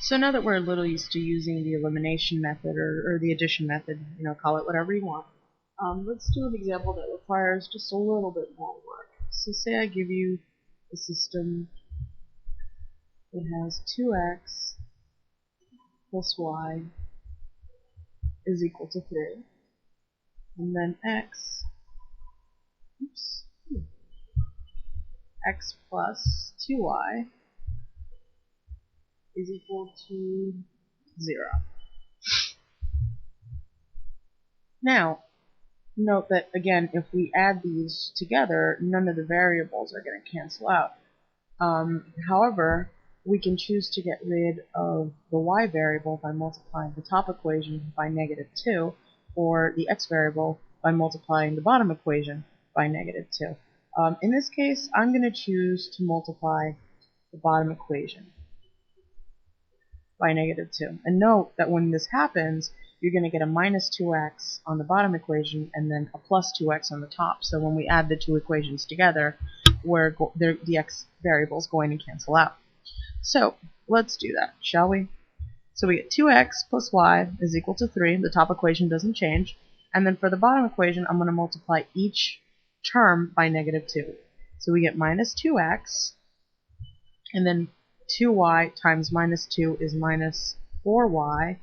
So now that we're a little used to using the elimination method or the addition method, call it whatever you want, let's do an example that requires just a little bit more work. So say I give you a system that has 2x plus y is equal to 3, and then x plus 2y is equal to 0. Now, note that, again, if we add these together, none of the variables are going to cancel out. However, we can choose to get rid of the y variable by multiplying the top equation by -2, or the x variable by multiplying the bottom equation by -2. In this case, I'm going to choose to multiply the bottom equation by -2. And note that when this happens, you're going to get a minus 2x on the bottom equation and then a plus 2x on the top. So when we add the two equations together, the x variable is going to cancel out. So let's do that, shall we? So we get 2x plus y is equal to 3. The top equation doesn't change. And then for the bottom equation, I'm going to multiply each term by -2. So we get minus 2x, and then 2y times -2 is minus 4y,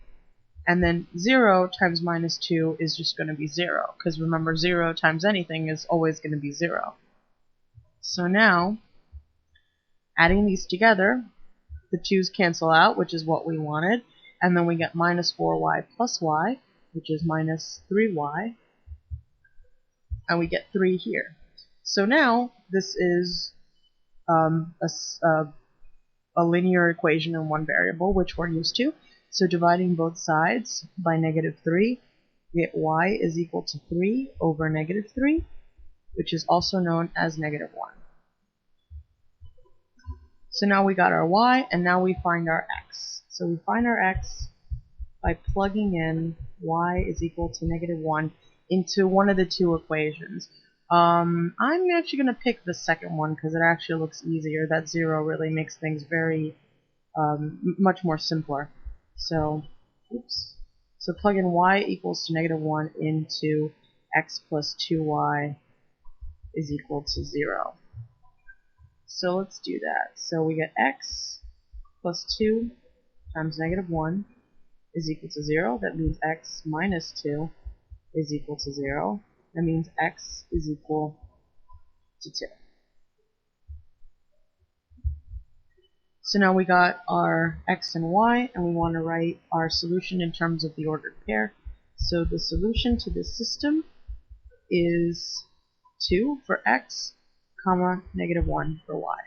and then 0 times -2 is just going to be 0, because remember, 0 times anything is always going to be 0. So now, adding these together, the 2's cancel out, which is what we wanted, and then we get minus 4y plus y, which is minus 3y, and we get 3 here. So now, this is a linear equation in one variable, which we're used to. So dividing both sides by -3, we get y is equal to 3 over -3, which is also known as -1. So now we got our y, and now we find our x. So we find our x by plugging in y is equal to -1 into one of the two equations. I'm actually going to pick the second one because it actually looks easier. That 0 really makes things very much more simpler. So plug in y equals to -1 into x plus 2y is equal to 0. So let's do that. So we get x plus 2 times -1 is equal to 0. That means x minus 2 is equal to 0. That means x is equal to 2. So now we got our x and y, and we want to write our solution in terms of the ordered pair. So the solution to this system is 2 for x, comma, -1 for y.